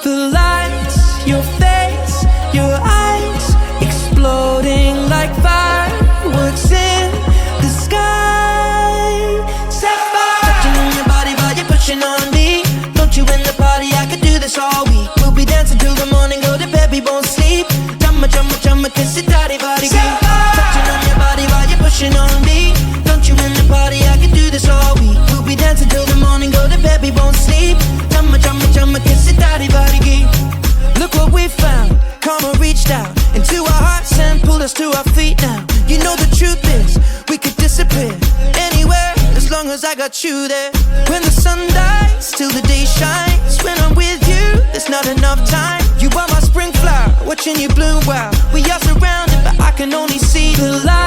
The lights, your face, your eyes, exploding like fireworks in the sky. Sapphire, touching on your body while you're pushing on me. Don't you in the party, I could do this all week. We'll be dancing till the morning, go to bed, we won't sleep. Chumma, chumma, chumma, kiss it, daddy, body, touching on your body while you're pushing on me. Don't you in the party, I could do this all week. We'll be dancing till the morning, go to bed, we won't sleep. Chumma, chumma, chumma, kiss it, daddy, body, look what we found. Karma reached out into our hearts and pulled us to our feet now. You know the truth is, we could disappear anywhere as long as I got you there. When the sun dies, till the day shines. When I'm with you, there's not enough time. You are my spring flower, watching you bloom, wow. We are surrounded, but I can only see the light.